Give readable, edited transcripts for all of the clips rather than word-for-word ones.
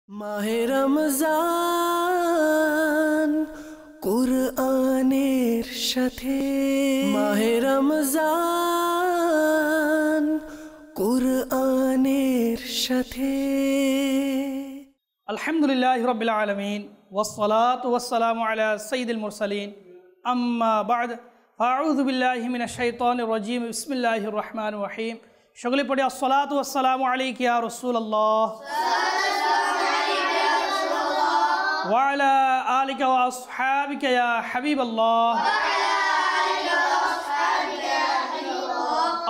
মাহে রমজান কুরআনের সাথে, মাহে রমজান কুরআনের সাথে। আলহামদুলিল্লাহি রাব্বিল আলামিন ওয়াসসালাতু ওয়াসসালামু আলা সাইয়্যিদিল মুরসালিন আম্মা বা'দ আউযু বিল্লাহি মিনাশ শাইতানির রাজীম বিসমিল্লাহির রহমানির রহিম। সকলে পড়ি আসসালাতু ওয়াসসালামু আলাইকা ইয়া রাসূলুল্লাহ ওয়া আলা আলিকা ওয়া আসহাবিকা ইয়া হাবিবাল্লাহ।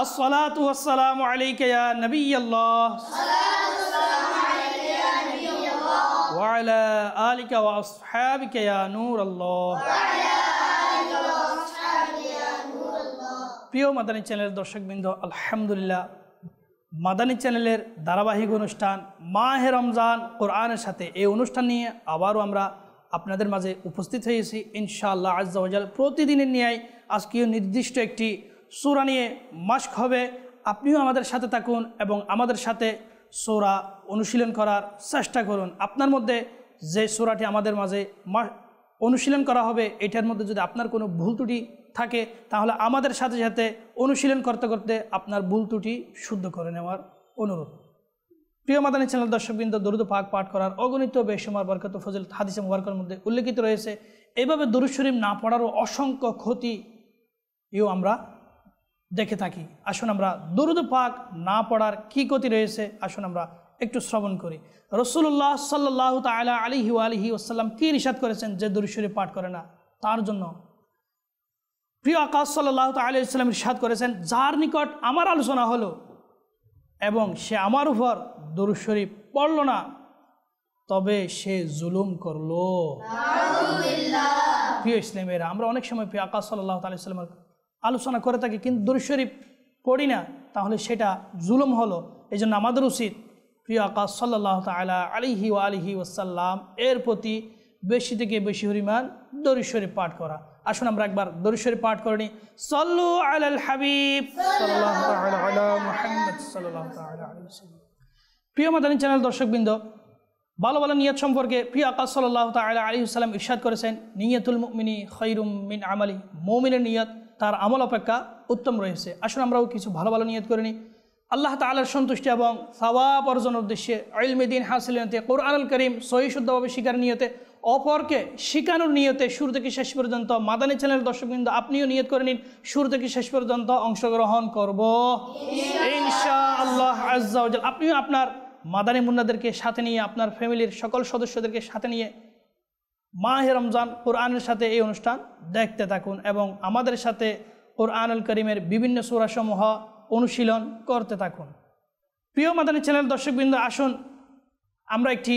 আসসালাতু ওয়াসসালামু আলাইকা ইয়া নবিয়াল্লাহ ওয়া আলা আলিকা ওয়া আসহাবিকা ইয়া নূরাল্লাহ। প্রিয় মাদানী চ্যানেলের দর্শকবৃন্দ, আলহামদুলিল্লাহ মাদানী চ্যানেলের ধারাবাহিক অনুষ্ঠান মাহে রমজান কোরআনের সাথে, এই অনুষ্ঠান নিয়ে আবারও আমরা আপনাদের মাঝে উপস্থিত হয়েছি ইনশাআল্লাহ আজ্জা ওয়া জাল। প্রতিদিনের ন্যায় আজকেও নির্দিষ্ট একটি সূরা নিয়ে মাশক হবে। আপনিও আমাদের সাথে থাকুন এবং আমাদের সাথে সূরা অনুশীলন করার চেষ্টা করুন। আপনার মধ্যে যে সূরাটি আমাদের মাঝে অনুশীলন করা হবে, এটার মধ্যে যদি আপনার কোনো ভুল ত্রুটি থাকে তাহলে আমাদের সাথে সাথে অনুশীলন করতে করতে আপনার ভুল ত্রুটি শুদ্ধ করে নেওয়ার অনুরোধ। প্রিয় মাদানী চ্যানেল দর্শকবৃন্দ, দরুদ পাক পাঠ করার অগণিত বেশুমার বরকত ফজিল হাদিসে মুবারকের মধ্যে উল্লেখিত রয়েছে। এইভাবে দরুদ শরীফ না পড়ারও অসংখ্য ক্ষতি আমরা দেখে থাকি। আসুন আমরা দরুদ পাক না পড়ার কী ক্ষতি রয়েছে আসুন আমরা একটু শ্রবণ করি। রাসূলুল্লাহ সাল্লাল্লাহু তাআলা আলাইহি ওয়া আলিহি ওয়াসাল্লাম কি ইরশাদ করেছেন যে দরুদ শরীফ পাঠ করে না তার জন্য। প্রিয় আকাশ সাল্লাল্লাহু তাআলা আলাইহি ওয়াসাল্লাম ইরশাদ করেছেন, যার নিকট আমার আলোচনা হলো এবং সে আমার উপর দরুদ শরীফ পড়ল না, তবে সে জুলুম করলো। প্রিয় ইসলামের, আমরা অনেক সময় প্রিয় আকাশ সাল্লাল্লাহু তাআলা আলাইহি ওয়াসাল্লামের আলোচনা করে থাকি কিন্তু দরুদ শরীফ পড়ি না, তাহলে সেটা জুলুম হলো। এই জন্য আমাদের উচিত প্রিয় আকাশ সাল্লাল্লাহু তাআলা আলাইহি ওয়া আলিহি ওয়াসাল্লাম এর প্রতি বেশি থেকে বেশি পরিমাণ দরুদ শরীফ পাঠ করা। আসুন আমরা একবার দরুদ শরীফ পাঠ করে নিই। সাল্লু আলাল হাবিব সাল্লাল্লাহু তাআলা আলা মুহাম্মদ সাল্লাল্লাহু তাআলা আলাইহি ওয়াসাল্লাম। প্রিয় মাদানী চ্যানেল দর্শকবৃন্দ, ভালো ভালো নিয়ত সম্পর্কে প্রিয় আকাশ সাল্লাল্লাহু তাআলা আলাইহি ওয়াসাল্লাম ইরশাদ করেছেন, নিয়াতুল মুমিনি খায়রুম মিন আমালি। মুমিনের নিয়ত তার আমল অপেক্ষা উত্তম রয়েছে। আসুন আমরাও কিছু ভালো ভালো নিয়ত করে নিই। আল্লাহ তাআলার সন্তুষ্টি এবং সওয়াব অর্জনের উদ্দেশ্যে, ইলমে দ্বীন হাসিলের নিয়তে, কোরআনুল কারীম সহিহ শুদ্ধভাবে শিখার নিয়তে, অপরকে শিখানোর নিয়তে শুরু থেকে শেষ পর্যন্ত মাদানী চ্যানেল দর্শকবৃন্দ আপনিও নিয়ত করে নিন, শুরু থেকে শেষ পর্যন্ত অংশগ্রহণ করব ইনশাআল্লাহ আজ্জা ওয়া জাল। আপনিও আপনার মাদানী মুন্নাদেরকে সাথে নিয়ে, আপনার ফ্যামিলির সকল সদস্যদেরকে সাথে নিয়ে মাহে রমজান কোরআনের সাথে এই অনুষ্ঠান দেখতে থাকুন এবং আমাদের সাথে কোরআনুল কারীমের বিভিন্ন সূরাসমূহ অনুশীলন করতে থাকুন। প্রিয় মাদানী চ্যানেল দর্শকবৃন্দ, আসুন আমরা একটি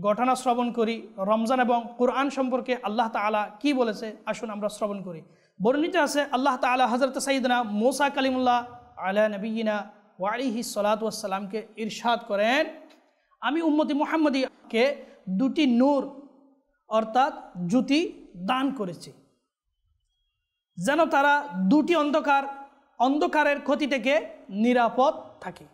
ঘটনা শ্রবণ করি। রমজান এবং কোরআন সম্পর্কে আল্লাহ তাআলা কি বলেছে আসুন আমরা শ্রবণ করি। বর্ণিত আছে আল্লাহ তাআলা হযরত সাইয়্যিদনা মূসা কালিমুল্লাহ আলা নবিয়িনা ওয়া আলাইহি সালাতু ওয়াস সালামকে ইরশাদ করেন, আমি উম্মতি মুহাম্মাদিকে দুটি নূর অর্থাৎ জ্যোতি দান করেছি, যেন তারা দুটি অন্ধকারের ক্ষতি থেকে নিরাপদ থাকে।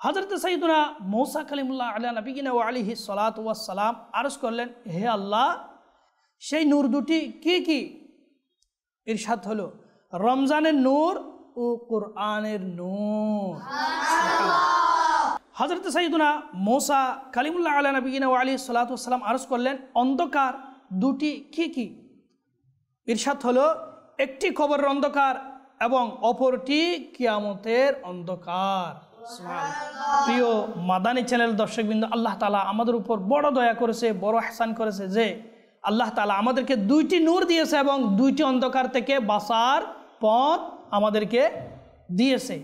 হযরত সাইয়্যিদুনা মূসা কালিমুল্লাহ আলা নবিয়িনা ওয়া আলাইহি সালাতু ওয়াস সালাম আরজ করলেন, হে আল্লাহ, সেই নূর দুটি কি কি? ইরশাদ হলো, রমজানের নূর ও কোরআনের নূর। হযরত সাইয়্যিদুনা মূসা কালিমুল্লাহ আলা নবিয়িনা ওয়া আলাইহি সালাতু ওয়াস সালাম আরজ করলেন, অন্ধকার দুটি কি কি? ইরশাদ হলো, একটি কবরের অন্ধকার এবং অপরটি কিয়ামতের অন্ধকার। প্রিয় মাদানী চ্যানেল দর্শকবৃন্দ, আল্লাহ তাআলা আমাদের উপর বড় দয়া করেছে, বড় ইহসান করেছে যে আল্লাহ তাআলা আমাদেরকে দুইটি নূর দিয়েছে এবং দুইটি অন্ধকার থেকে বাঁচার পথ আমাদেরকে দিয়েছে।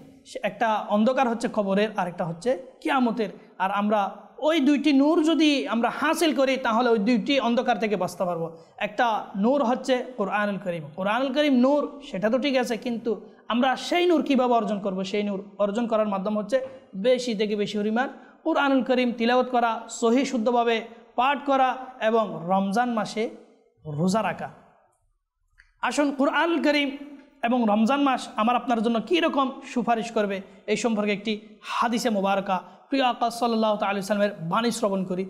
একটা অন্ধকার হচ্ছে কবরের, আর একটা হচ্ছে কিয়ামতের। আর আমরা ওই দুইটি নূর যদি আমরা হাসিল করি তাহলে ওই দুইটি অন্ধকার থেকে বাঁচতে পারবো। একটা নূর হচ্ছে কোরআনুল কারীম। কোরআনুল কারীম নূর, সেটা তো ঠিক আছে, কিন্তু আমরা সেই নূর কীভাবে অর্জন করব? সেই নূর অর্জন করার মাধ্যম হচ্ছে বেশি থেকে বেশি পরিমাণ কোরআনুল কারীম তিলাওয়াত করা, সহিহ শুদ্ধভাবে পাঠ করা এবং রমজান মাসে রোজা রাখা। আসুন কোরআনুল কারীম এবং রমজান মাস আমার আপনার জন্য কী রকম সুপারিশ করবে এই সম্পর্কে একটি হাদিসে মুবারকা প্রিয় আকা সাল্লাল্লাহু তাআলা আলাইহি ওয়াসাল্লামের বাণী শ্রবণ করি।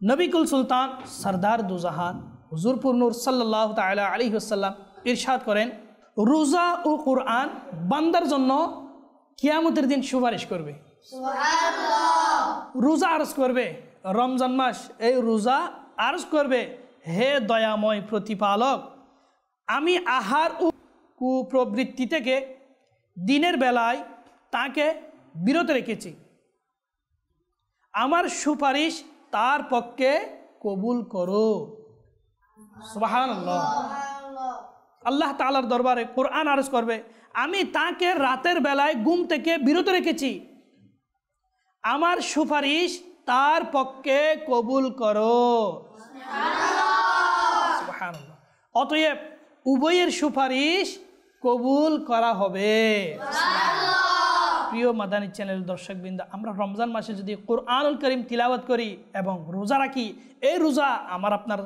নবিকুল সুলতান সরদার দুজাহান হুজুর নূর সাল্লাল্লাহু তাআলা আলাইহি ওয়াসাল্লাম ইরশাদ করেন, রোজা ও কোরআন বান্দার জন্য কিয়ামতের দিন সুপারিশ করবে। সুবহানাল্লাহ। রোজা আরজ করবে, রমজান মাস, এই রোজা আরজ করবে, হে দয়াময় প্রতিপালক, আমি আহার ও কুপ্রবৃত্তি থেকে দিনের বেলায় তাকে বিরত রেখেছি, আমার সুপারিশ তার পক্ষে কবুল করো। সুবহানাল্লাহ। আল্লাহ তাআলার দরবারে কোরআন আরজ করবে, আমি তাকে রাতের বেলায় ঘুম থেকে বিরত রেখেছি, আমার সুপারিশ তার পক্ষে কবুল করো। সুবহানাল্লাহ। অতএব উভয়ের সুপারিশ কবুল করা হবে। প্রিয় মাদানী চ্যানেল দর্শকবৃন্দ, আমরা রমজান মাসে যদি কোরআনুল কারীম তিলাওয়াত করি এবং রোজা রাখি, এই রোজা আমার আপনার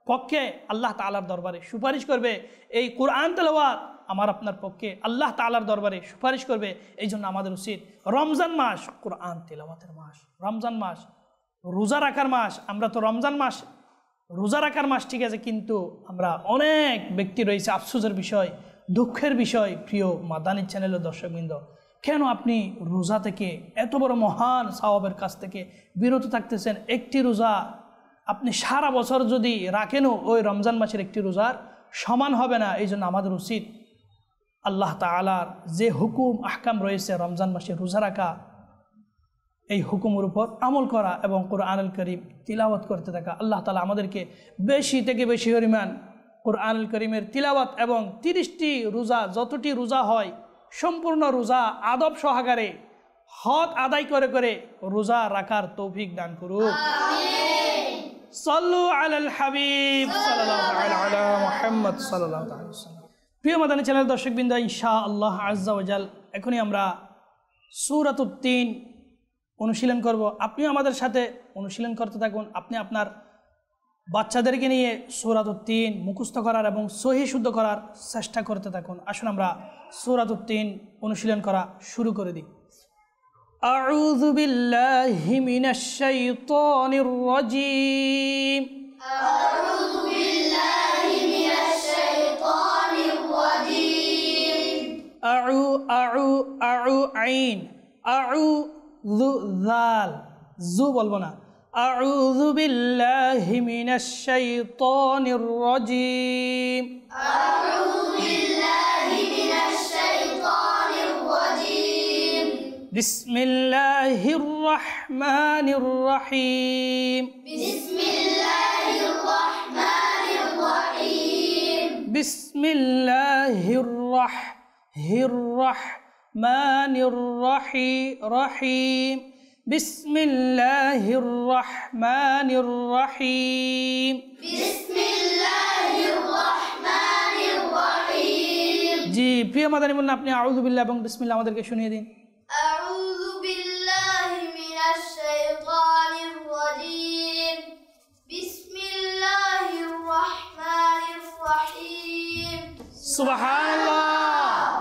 পক্ষে আল্লাহ তাআলার দরবারে সুপারিশ করবে। এই কোরআন তেলাওয়াত আমার আপনার পক্ষে আল্লাহ তাআলার দরবারে সুপারিশ করবে। এই জন্য আমাদের উচিত রমজান মাস কোরআন তেলাওয়াতের মাস, রমজান মাস রোজা রাখার মাস। আমরা তো রমজান মাস রোজা রাখার মাস ঠিক আছে, কিন্তু আমরা অনেক ব্যক্তি রয়েছে, আফসোসের বিষয়, দুঃখের বিষয় প্রিয় মাদানী চ্যানেলের দর্শকবৃন্দ, কেন আপনি রোজা থেকে এত বড় মহান সওয়াবের কাছ থেকে বিরত থাকতেছেন? একটি রোজা আপনি সারা বছর যদি রাখেনও ওই রমজান মাসের একটি রোজার সমান হবে না। এই জন্য আমাদের উচিত আল্লাহ তাআলার যে হুকুম আহকাম রয়েছে রমজান মাসে রোজা রাখা, এই হুকুমের উপর আমল করা এবং কোরআনুল কারীম তিলাওয়াত করতে থাকা। আল্লাহ তাআলা আমাদেরকে বেশি থেকে বেশি পরিমাণ কোরআনুল কারীমের তিলাওয়াত এবং 30টি রোজা, যতটি রোজা হয় সম্পূর্ণ রোজা আদব সহকারে হক আদায় করে করে রোজা রাখার তৌফিক দান করুক। আমিন। সাল্লু আলাল হাবিব সাল্লাল্লাহু আলা মুহাম্মদ সাল্লাল্লাহু আলাইহি ওয়াসাল্লাম। প্রিয় মাদানী চ্যানেল দর্শকবৃন্দ, ইনশাআল্লাহ আজ্জা ওয়া জাল এখনই আমরা সূরাতুত তিন অনুশীলন করব। আপনিও আমাদের সাথে অনুশীলন করতে থাকুন। আপনি আপনার বাচ্চাদেরকে নিয়ে সূরাতুত তিন মুখস্থ করার এবং সহিহ শুদ্ধ করার চেষ্টা করতে থাকুন। আসুন আমরা সূরাতুত তিন অনুশীলন করা শুরু করে দিই। আউযু বিল্লাহি মিনাশ শাইতানির রাজীম। আউযু বিল্লাহি মিনাশ শাইতানির রাজীম। আউ আইন যু জাল, জু বলবো না। আউযু বিল্লাহি মিনাশ শাইতানির রাজীম। আউযু বিল্লাহি মিনাশ শাইতানির রাজীম। বিসমিল্লাহির রাহমানির রাহিম। বিসমিল্লাহির রাহমানির রাহিম। বিসমিল্লাহির রাহমানির রাহিম। বিসমিল্লাহির রাহমানির রাহিম। বিসমিল্লাহির রাহমানির রাহিম। জি প্রিয় মাদানী মুন্না, আপনি আউযু বিল্লাহ এবং বিসমিল্লাহ আমাদেরকে শুনিয়ে দিন। আউযু বিল্লাহি মিনাশ শাইতানির রাজীম। বিসমিল্লাহির রাহমানির রাহিম। সুবহানাল্লাহ।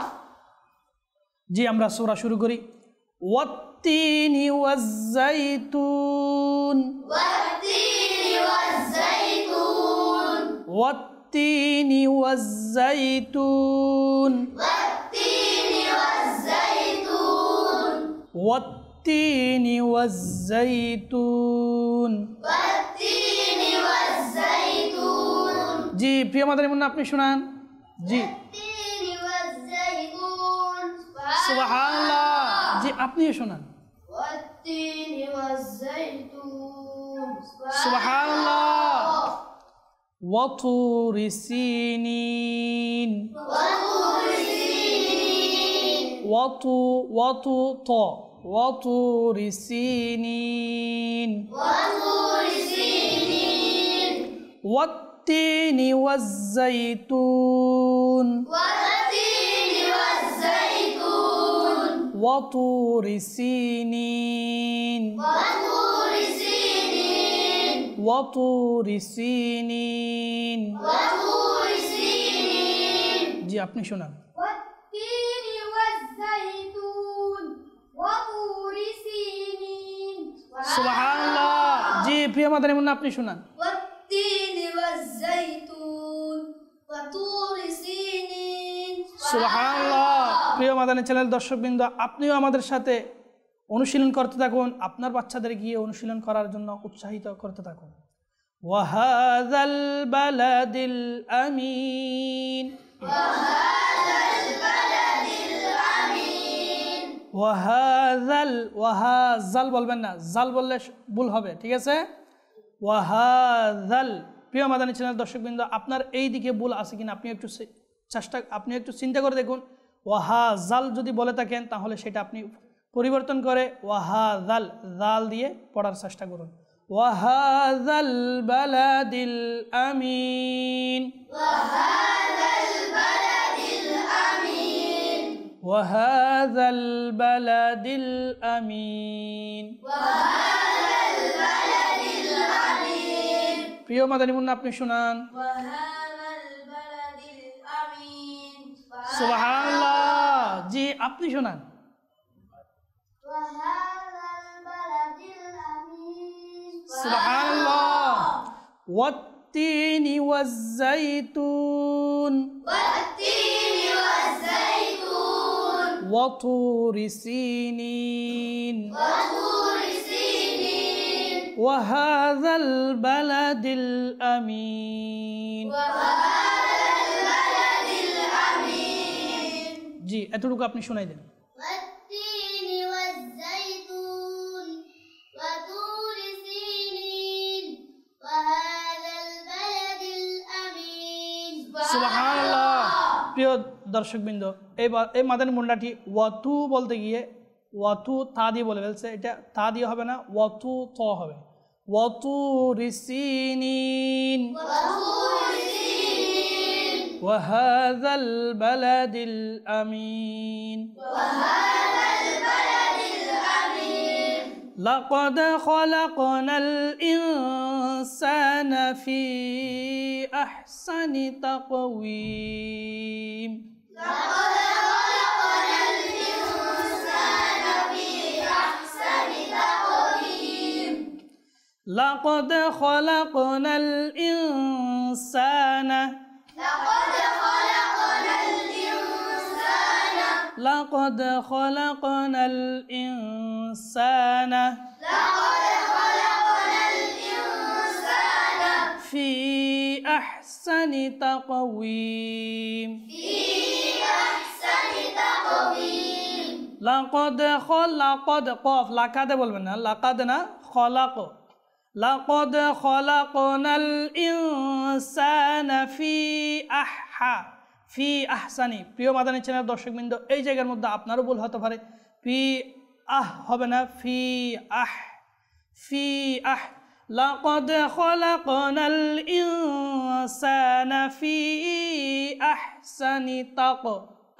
জি আমরা সূরা শুরু করি। ওয়াত্তিনি ওয়াজ-যাইতুন। ওয়াত্তিনি ওয়াজ-যাইতুন। ওয়াত্তিনি ওয়াজ-যাইতুন। ওয়াত্তিনি ওয়াজ-যাইতুন। ওয়াত্তিনি ওয়াজ-যাইতুন। ওয়াত্তিনি ওয়াজ-যাইতুন। জি প্রিয় মাদানী মুন্না, আপনি শুনান। জি ওয়াত্তিনি ওয়াজ-যাইতুন। সুবহানাল্লাহ। জি আপনিও শুনান। ওয়াত্তিনি ওয়াজ-যাইতুন। সুবহানাল্লাহ। ওয়াতুরি সিনিন। ওয়াতুরি সিনিন। ওয়াতুরি সিনিন। ওয়াতুরি সিনিন। ওয়াত্তিনি ওয়াজ-যাইতুন। ওয়াত্তিনি ওয়াজ-যাইতুন। ওয়াতুরি সিনিন। ওয়াতুরি সিনিন। ওয়াতুরি সিনিন। ওয়াতুরি সিনিন। জি আপনি শুনান। ওয়াত্তিনি ওয়াজ-যাইতুন। ওয়াতুরি সিনিন। সুবহানাল্লাহ। জি প্রিয় মাদানী মুন্না আপনি শুনান। والتين والزيتون وطور سينين সুবহানাল্লাহ। প্রিয় মাদানী চ্যানেল দর্শকবৃন্দ, আপনিও আমাদের সাথে অনুশীলন করতে থাকুন, আপনার বাচ্চাদের গিয়ে অনুশীলন করার জন্য উৎসাহিত করতে থাকুন। ওয়াহাযাল বালাদিল আমিন, ওয়াহাজাল বলবেন না, জাল বললে ভুল হবে, ঠিক আছে? ওয়াহাজাল। প্রিয় মাদানী চ্যানেল দর্শকবৃন্দ, আপনার এই দিকে ভুল আছে কিনা আপনি একটু চিন্তা করে দেখুন। ওয়াহাজাল যদি বলে থাকেন তাহলে সেটা আপনি পরিবর্তন করে ওয়াহাজাল জাল দিয়ে পড়ার চেষ্টা করুন। ওয়াহাজাল বালাদিল আমিন, ওয়াহাজাল বালাদিল আমিন। প্রিয় মাদানী মুন্না আপনি শুনান। وهذا البلد الأمين সুবহানাল্লাহ। জি আপনি শুনান। وهذا البلد الأمين সুবহানাল্লাহ। ওয়াত্তিনি ওয়াজ্জাইতুন والتين والزيتون ওয়াতুরি সিনিন وطور سينين ওয়াহাযাল বালাদিল আমিন। وهذا البلد الأمين জি এতটুকু আপনি শুনাই দেন। والتين والزيتون وطور سينين وهذا البلد الأمين সুবহানাল্লাহ। প্রিয় দর্শকবৃন্দ, এই মাদানী মুন্নাটি ওয়াতু বলতে গিয়ে ওয়াতু তা দিয়ে বলে ফেলছে, এটা তা দিয়ে হবে না, ওয়াতু ত হবে। ওয়াতুরি সিনিন وطور سينين ওয়াহাযাল বালাদিল আমিন। وهذا البلد الأمين লাকাদ খালাকনাল ইনসানা ফি আহসানি তাকওয়িম। لقد خلقنا الإنسان في أحسن تقويم লাকাদ খালাকনাল ইনসানা لقد خلقنا الإنسان লাকাদ খালাকনাল ইনসানা لقد خلقنا الإنسان ফি আহসানি তাকওয়িম। في أحسن تقويم লাকাদ কফ লাকাদে বলবেন না, লাকাদ না, খলাক। লাকাদ খলাকনাল ইনসানা ফি আহসানি। প্রিয় মাদানী চ্যানেল দর্শকবৃন্দ, এই জায়গার মধ্যে আপনারও ভুল হতে পারে। ফি হবে না, ফি আহ। লাকাদ খলাকনাল ইনসানা ফি আহসানি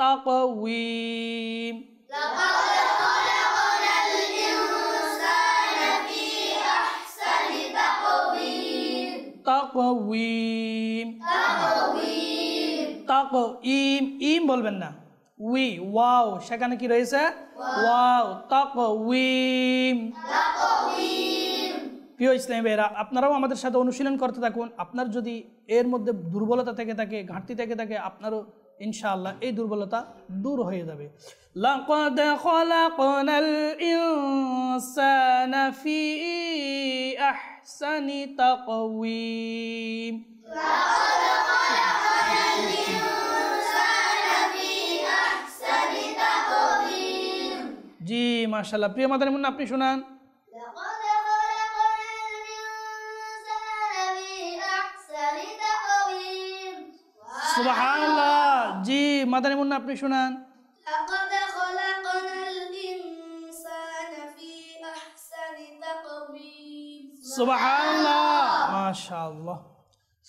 তাকওয়িম। لقد خلقنا الإنسان في أحسن تقويم তাকওয়িম। تقويم ইম বলবেন না, ওয়াও, সেখানে কি রয়েছে? ওয়াও। তাকওয়িম। تقويم প্রিয় ইসলামী ভাইরা, আপনারাও আমাদের সাথে অনুশীলন করতে থাকুন। আপনার যদি এর মধ্যে দুর্বলতা থেকে থাকে, ঘাটতি থেকে থাকে, আপনারও ইনশাআল্লাহ এই দুর্বলতা দূর হয়ে যাবে। লাকাদ খালাকনাল ইনসানা ফি আহসানি তাকওয়িম। لقد خلقنا الإنسان في أحسن تقويم জি মাশাআল্লাহ। প্রিয় মাদানী মুন্না আপনি শুনান। لقد خلقنا الإنسان في أحسن تقويم সুবহানাল্লাহ। জি মাদানী মুন্না আপনি শুনান। لقد خلقنا الإنسان في أحسن تقويم সুবহানাল্লাহ, মাশাআল্লাহ।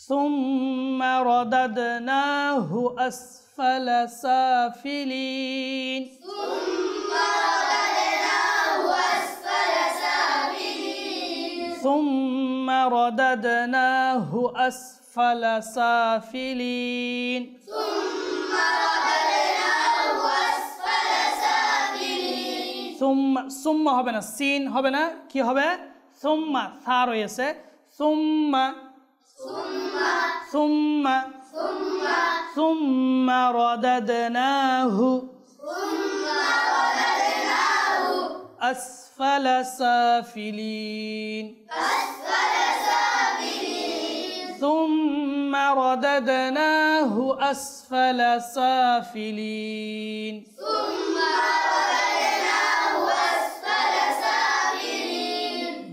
সুম্মা রাদাদনাহু আসফালা সাফিলিন। ثم رددناه أسفل سافلين সুম্মা রাদাদনাহু আসফালা সাফিলিন। ثم رددناه أسفل سافلين সুম্মা হবে না, সিন হবে না, কি হবে? সুম্মা সা রয়েছে সুম্মা সুম্মা সুম্মা রাদাদনাহু আসফালা সাফিলিন ثم رددناه أسفل سافلين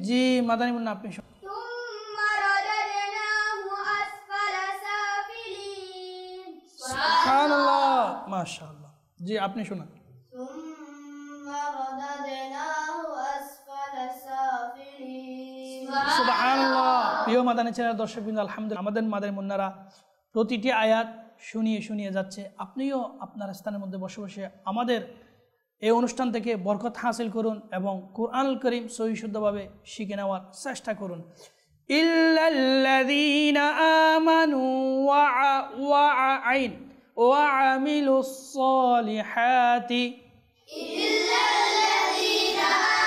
জি মাদানী মুন্না আপনি শুনুন ثم رددناه أسفل سافلين সুবহানাল্লাহ মাশাআল্লাহ জি আপনি শুনুন ثم رددناه أسفل سافلين সুবহানাল্লাহ প্রিয় মাদানী চ্যানেলের দর্শকবৃন্দ আলহামদুলিল্লাহ আমাদের মাদানী মুন্নারা প্রতিটি আয়াত শুনিয়ে শুনিয়ে যাচ্ছে আপনিও আপনার স্থানের মধ্যে বসে বসে আমাদের এই অনুষ্ঠান থেকে বরকত হাসিল করুন এবং কুরআনুল কারীম সহি শুদ্ধভাবে শিখে নেওয়ার চেষ্টা করুন ইল্লাল্লাযীনা আমানু ওয়া আমিলুস সালিহাতি إلا الذين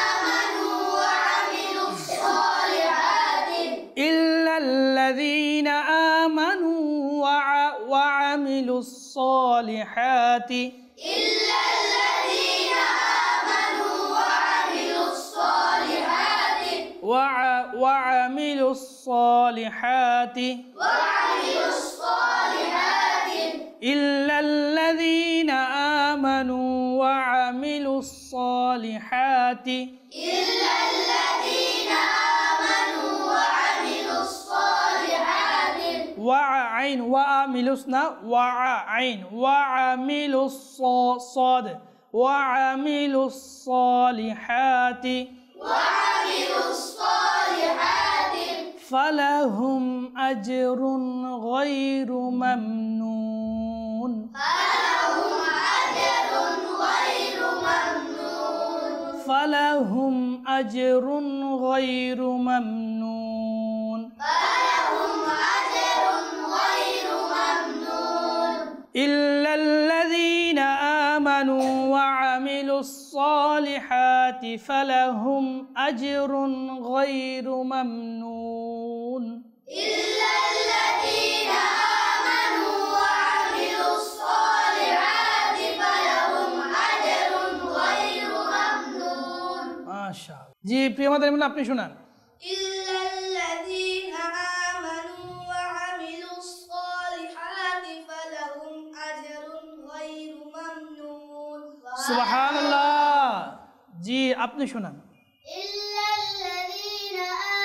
آمنوا وعملوا الصالحات ইল্লাল্লাযীনা আমানু ওয়া আমিলুস সালিহাতি إلا الذين آمنوا وعملوا الصالحات وعملوا الصالحات وعملوا الصالحات إلا الذين آمنوا وعملوا الصالحات إلا الذين آمنوا وعملوا الصالحات وعين وعملوا وعين وعملوا الصاد وعملوا الصالحات وعملوا الصالحات فلهم أجر غير ممنون فلهم أجر غير ممنون فلهم أجر غير ممنون فلهم أجر غير ممنون إلا الذين آمنوا وعملوا الصالحات فلهم أجر غير ممنون إلا الذين آمنوا وعملوا الصالحات فلهم أجر غير ممنون ما شاء الله জি প্রিয় মাদানী মুন্না আপনি শুনান إلا الذين آمنوا وعملوا الصالحات فلهم أجر غير ممنون সুবহানাল্লাহ জি আপনি শুনান إلا الذين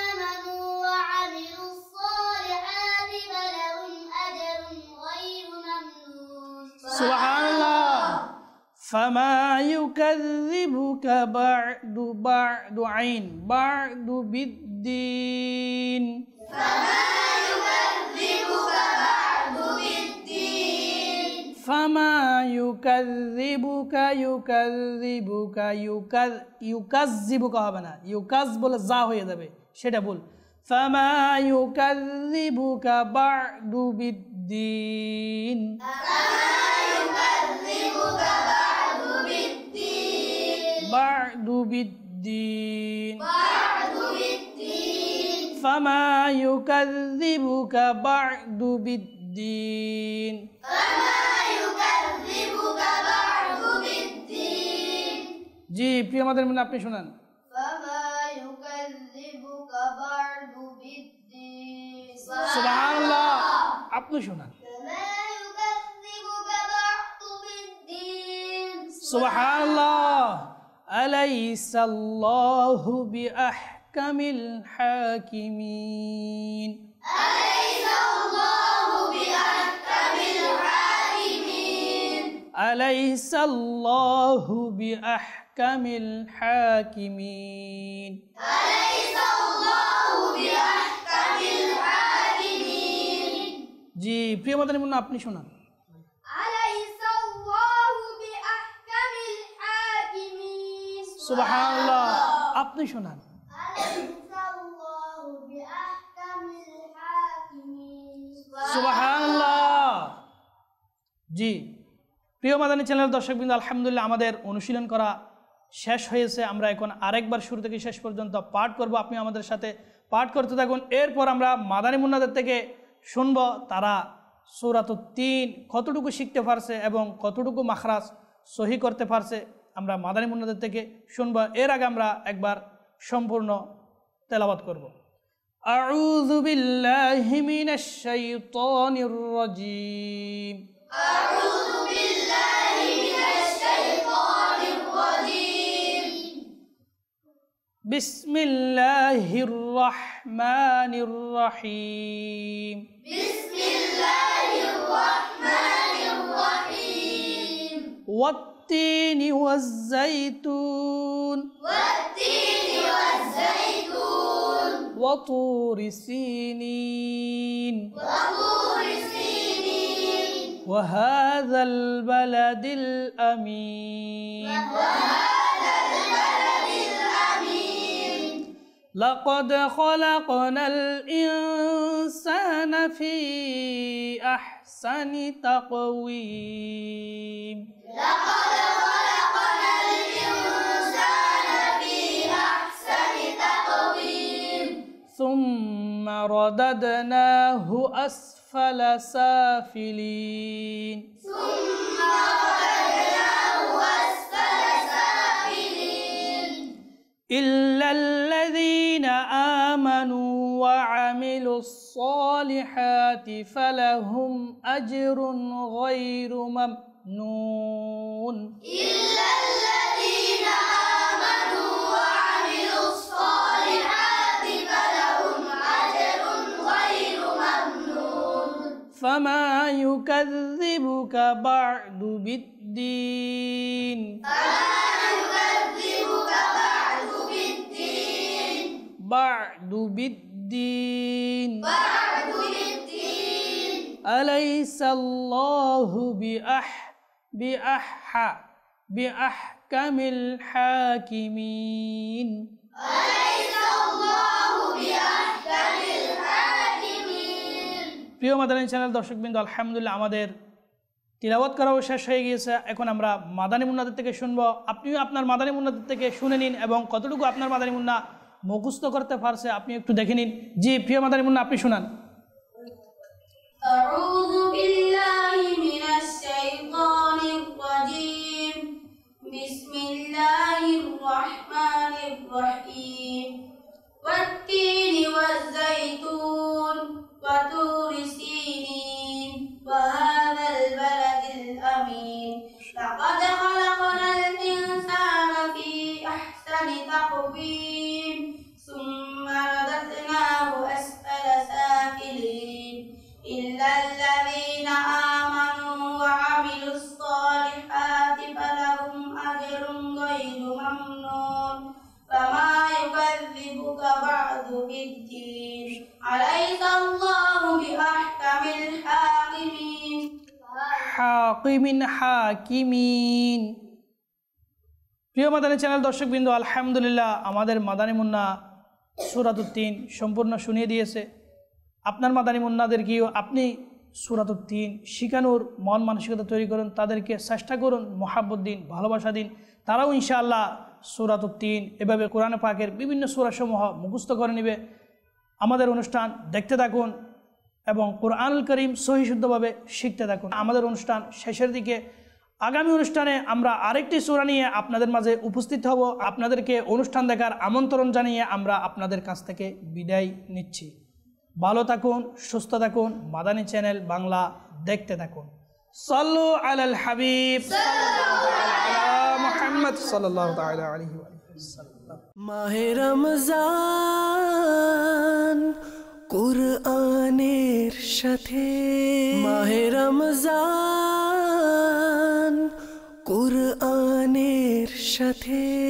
آمنوا وعملوا الصالحات فلهم أجر غير ممنون সুবহানাল্লাহ فما يكذبك بعد عين بعد بالدين فما يكذبك بعد بالدين فما يكذبك يكذبك হবে না ইউকাজ বলে যা হয়ে যাবে সেটা বল فما يكذبك بعد بالدين يكذبك بعد بالدين بعد بالدين بعد بالدين فما يكذبك بعد بالدين فما يكذبك بعد بالدين জি প্রিয় মাদানী মুন্না আপনি শুনান فما يكذبك بعد بالدين সুবহানাল্লাহ আপনি শুনান فما يكذبك بعد بالدين সুবহানাল্লাহ أليس الله بأحكم الحاكمين أليس الله بأحكم الحاكمين أليس الله بأحكم الحاكمين أليس الله بأحكم الحاكمين জি প্রিয় মাদানী মুন্না আপনি শুনান أليس الله بأحكم الحاكمين সুবহানাল্লাহ আপনি শুনান أليس الله بأحكم الحاكمين সুবহানাল্লাহ জি প্রিয় মাদানী চ্যানেল দর্শকবৃন্দ আলহামদুলিল্লাহ আমাদের অনুশীলন করা শেষ হয়েছে। আমরা এখন আরেকবার শুরু থেকে শেষ পর্যন্ত পাঠ করব, আপনি আমাদের সাথে পাঠ করতে থাকুন। এরপর আমরা মাদানী মুন্নাদের থেকে শুনব তারা সূরাতুত তিন কতটুকু শিখতে পারছে এবং কতটুকু মাখরাজ সহি করতে পারছে, আমরা মাদানী মুন্নাদের থেকে শুনব। এর আগে আমরা একবার সম্পূর্ণ তেলাওয়াত করব। আউযু বিল্লাহি মিনাশ শাইতানির রাজীম। আউযু বিল্লাহি মিনাশ শাইতানির রাজীম। বিসমিল্লাহির রাহমানির রাহিম। বিসমিল্লাহির রাহমানির রাহিম। ওয়াত-তিনি ওয়াজ-যাইতুন ওয়াত-তিনি ওয়াজ-যাইতুন। ওয়া-তুরি সিনিন ওয়া-তুরি সিনিন। ওয়া-হাযাল বালাদিল আমিন। لقد خلقنا الإنسان في أحسن تقويم. لقد خلقنا الإنسان في أحسن تقويم. ثم رددناه أسفل سافلين. ثم رددناه أسفل سافلين. إلا الذين آمنوا وعملوا الصالحات فلهم أجر غير ممنون. إلا الذين آمنوا وعملوا الصالحات فلهم أجر غير ممنون. فما يكذبك بعد بالدين. بعد بالدين. أليس الله بأحكم الحاكمين. أليس الله بأحكم الحاكمين. প্রিয় মাদানী চ্যানেল দর্শকবৃন্দ, আলহামদুলিল্লাহ আমাদের তিলাওয়াত করাও শেষ হয়ে গিয়েছে। এখন আমরা মাদানী মুন্নাদের থেকে শুনব। আপনিও আপনার মাদানী মুন্নাদের থেকে শুনে নিন এবং কতটুকু আপনার মাদানী মুন্না মুখস্থ করতে পারছে আপনি একটু দেখে নিন। জি প্রিয় মাদানী মুন্না, আপনি শুনান। أعوذ بالله من الشيطان الرجيم. بسم الله الرحمن الرحيم. والتين والزيتون وطور سينين وهذا البلد الأمين. لقد خلقنا الإنسان في أحسن تقويم. ثم رددناه أسفل سافلين. إلا الذين آمنوا وعملوا الصالحات فلهم أجر غير ممنون. فما يكذبك بعد بالدين. أليس الله بأحكم الحاكمين. হাকিমিন। প্রিয় মাদানী চ্যানেল দর্শকবৃন্দ, আলহামদুলিল্লাহ আমাদের মাদানী মুন্না সূরাতুত তিন সম্পূর্ণ শুনিয়ে দিয়েছে। আপনার মাদানী মুন্নাদেরকেও আপনি সূরাতুত তিন শিখানোর মন মানসিকতা তৈরি করুন, তাদেরকে চেষ্টা করুন, মহাব্বত দিন, ভালোবাসা দিন। তারাও ইনশাআল্লাহ সূরাতুত তিন এভাবে কোরআন পাকের বিভিন্ন সূরাসমূহ মুখস্থ করে নেবে। আমাদের অনুষ্ঠান দেখতে থাকুন এবং কোরআনুল কারীম সহি শুদ্ধভাবে শিখতে থাকুন। আমাদের অনুষ্ঠান শেষের দিকে। আগামী অনুষ্ঠানে আমরা আরেকটি সূরা নিয়ে আপনাদের মাঝে উপস্থিত হব। আপনাদেরকে অনুষ্ঠান দেখার আমন্ত্রণ জানিয়ে আমরা আপনাদের কাছ থেকে বিদায় নিচ্ছি। ভালো থাকুন, সুস্থ থাকুন, মাদানী চ্যানেল বাংলা দেখতে থাকুন। সাল্লু আলাল হাবিব মুহাম্মদ সাল্লাল্লাহু তাআলা আলাইহি ওয়াসাল্লাম। মাহে রমজান কুরআনের সাথে, মাহে রমজান কুরআনের সাথে।